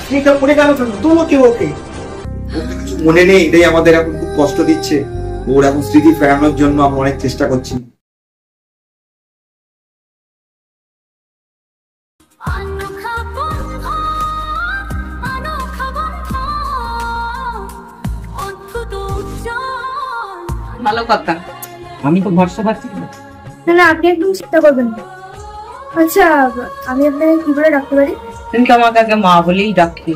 স্নিগ্ধা পড়ে গেল কেন? তোমাকে ওকে কিছু মনে নেই, এটাই আমাদের এখন খুব কষ্ট দিচ্ছে। ওর এখন স্মৃতি ফেরানোর জন্য আমরা অনেক চেষ্টা করছি। ভালো কথা, আমি তো ভরসা পাচ্ছি না। না না, আপনি একদম চিন্তা করবেন না। আচ্ছা, আমি আপনাকে কি বলে ডাকতে পারি? তুমি তো আমাকে আগে মা বলেই ডাকতে,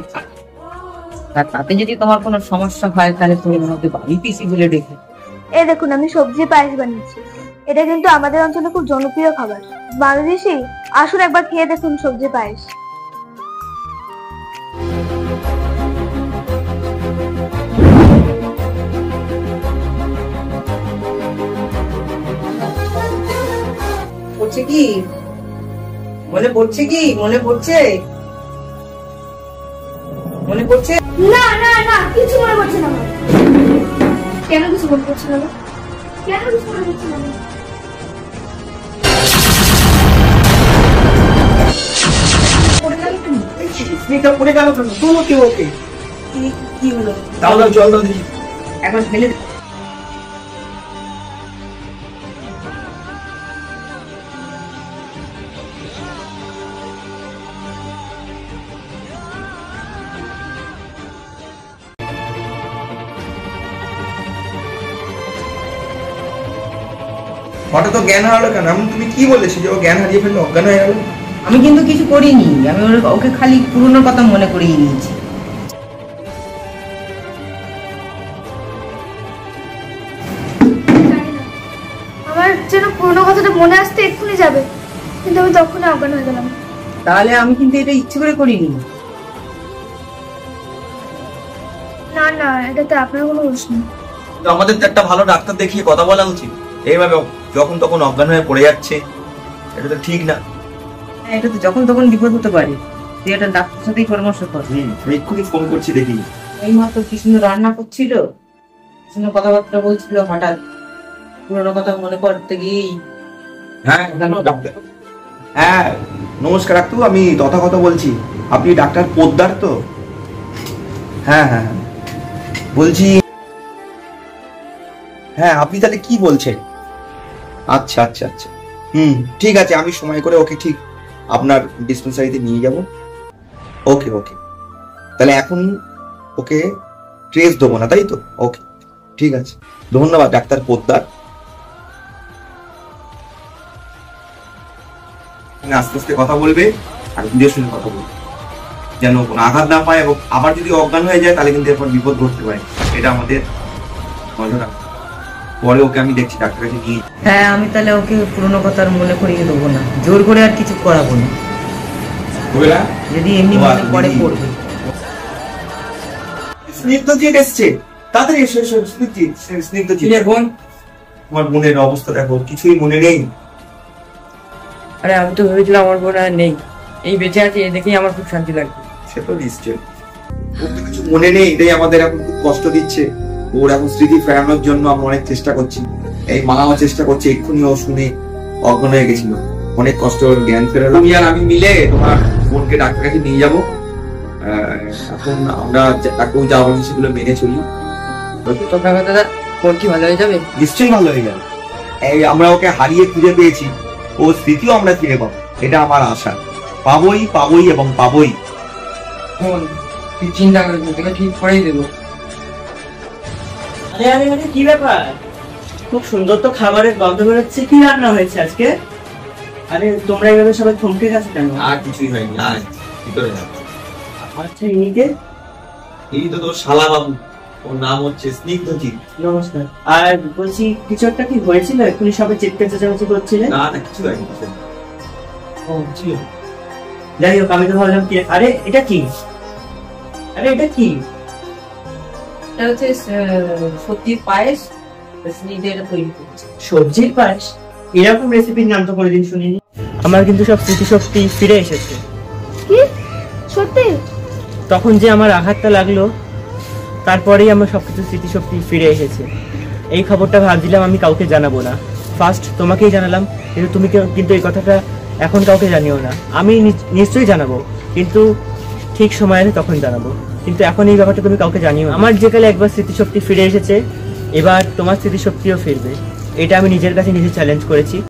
আর তাতে যদি তোমার কোনো সমস্যা হয় তাহলে তুমি আমাকে বাড়ি পিসি বলে ডেকে। এই দেখুন, আমি সবজি পায়েস বানিয়েছি। এটা কিন্তু আমাদের অঞ্চলে খুব জনপ্রিয় খাবার। বাংলাদেশি, আসুন একবার খেয়ে দেখুন সবজি পায়েস। পড়ছে কি মনে পড়ছে? কি মনে পড়ছে? মনে পড়ছে? না না না, কিছু মনে পড়ছে না আমার। কেন কিছু মনে পড়ছে না? কেন কিছু মনে পড়ছে না? স্নিগ্ধা পড়ে গেল কেন? তোমাকে ওকে কি হলো? দাও দাও, জল দাও দিই। এখন ফেলে হঠাৎ জ্ঞান হারালো কেন? এমন তুমি কি বলেছো যে ও জ্ঞান হারিয়ে ফেললো, অজ্ঞান হয়ে গেল? আমি কিন্তু কিছু করিনি, আমি ওকে খালি পুরোনো কথা মনে করিয়ে নিয়েছি। আমার যেন পুরোনো কথাটা মনে আসতে এক্ষুনি যাবে, কিন্তু আমি তখনই অজ্ঞান হয়ে গেলাম। তাহলে আমি কিন্তু এটা ইচ্ছে করে করিনি। না না, এটাতে আপনার কোনো দোষ নেই। তো আমাদের তো একটা ভালো ডাক্তার দেখিয়ে কথা বলা উচিত। এইভাবে যখন তখন অজ্ঞান হয়ে পড়ে যাচ্ছে, এটা তো ঠিক না। হ্যাঁ, এটা তো যখন তখন বিপদ হতে পারে। তুই একটা ডাক্তার সাথেই পরামর্শ কর। আমি এক্ষুনি ফোন করছি, দেখি। এই মাত্র কি সুন্দর রান্না করছিল, কি সুন্দর কথাবার্তা বলছিল, হঠাৎ পুরোনো কথা মনে করতে গিয়েই। হ্যাঁ ডাক্তার, হ্যাঁ নমস্কার ডাক্তার, আমি তথাগত বলছি। আপনি ডাক্তার পোদ্দার তো? হ্যাঁ হ্যাঁ বলছি। হ্যাঁ, আপনি তাহলে কি বলছেন? আচ্ছা আচ্ছা আচ্ছা, ঠিক আছে, আমি সময় করে ওকে ঠিক আপনার ডিসপেন্সারিতে নিয়ে যাব। ওকে ওকে, তাহলে এখন ওকে ট্রেস দেবো না, তাই তো? ওকে, ঠিক আছে, ধন্যবাদ ডাক্তার পোদ্দার। আস্তে আস্তে কথা বলবে আর বুঝে শুনে কথা বলবে, যেন কোনো আঘাত না পায়, এবং আবার যদি অজ্ঞান হয়ে যায় তাহলে কিন্তু এরপর বিপদ ঘটতে পারে। এটা আমাদের নজর রাখতে হবে। পরে ওকে আমি দেখছি ডাক্তার কাছে নিয়ে। হ্যাঁ, আমি তাহলে ওকে পুরোনো কথা আর মনে করিয়ে দেবো না, জোর করে আর কিছু করাবো না। যদি এমনি মনে পড়ে পড়বে। স্নিগ্ধজিৎ এসছে, তাড়াতাড়ি এসো এসো। স্নিগ্ধজিৎ, বোন, আমার বোনের অবস্থা দেখো, কিছুই মনে নেই। আরে আমি তো ভেবেছিলাম আমার বোন আর নেই, এই বেঁচে আছে, এই দেখেই আমার খুব শান্তি লাগবে। সে তো নিশ্চয়, ওর তো কিছু মনে নেই, এটাই আমাদের এখন খুব কষ্ট দিচ্ছে। ওর এখন স্মৃতি ফেরানোর জন্য আমরা অনেক চেষ্টা করছি। এই মাও চেষ্টা করছে, এক্ষুনি ও শুনে অজ্ঞান হয়ে গেছিল, অনেক কষ্ট ওর জ্ঞান ফেরালো। তুমি আর আমি মিলে তোমার বোনকে ডাক্তার কাছে নিয়ে যাবো। এখন আমরা ডাক্তার যা বলেন সেগুলো মেনে চলি। দাদা, বোন কি ভালো হয়ে যাবে? নিশ্চয়ই ভালো হয়ে যাবে। এই আমরা ওকে হারিয়ে খুঁজে পেয়েছি, ও স্মৃতিও আমরা ফিরে পাবো, এটা আমার আশা। পাবোই পাবোই এবং পাবোই। তুই চিন্তা করিস না, তোকে ঠিক করেই দেবো। আরে আরে আরে, কি ব্যাপার? খুব সুন্দর তো খাবারের গন্ধ বেরোচ্ছে। কি রান্না হয়েছে আজকে? আরে তোমরা এইভাবে সবাই থমকে গেছো কেন? আর কিছুই হয়নি, আর ভিতরে যাও। আচ্ছা, ইনিকে? এই তো তোর শালা বাবু, ওর নাম হচ্ছে স্নিগ্ধজিৎ। নমস্কার। আর বলছি, কিছু একটা কি হয়েছিল? এক্ষুনি সবাই চিৎকার চেঁচামেচি করছিলে। না না, কিছু হয়নি। ও ছিল, যাই হোক, আমি তো ভাবলাম কি। আরে এটা কি? আরে এটা কি? এটা হচ্ছে সবজির পায়েস, স্নিগ্ধা এটা তৈরি করছে। সবজির পায়েস? এরকম রেসিপির নাম তো কোনোদিন শুনিনি। আমার কিন্তু সব স্মৃতিশক্তি ফিরে এসেছে। কি সত্যি? তখন যে আমার আঘাতটা লাগলো, তারপরেই আমার সবকিছু স্মৃতিশক্তি ফিরে এসেছে। এই খবরটা ভাবছিলাম আমি কাউকে জানাবো না, ফার্স্ট তোমাকেই জানালাম, কিন্তু তুমি কিন্তু এই কথাটা এখন কাউকে জানিও না। আমি নিশ্চয়ই জানাবো, কিন্তু ঠিক সময় আছে তখন জানাবো, কিন্তু এখন এই ব্যাপারটা তুমি কাউকে জানিও না। আমার যে কালে একবার স্মৃতিশক্তি ফিরে এসেছে, এবার তোমার স্মৃতিশক্তিও ফিরবে। এটা আমি নিজের কাছে নিজে চ্যালেঞ্জ করেছি।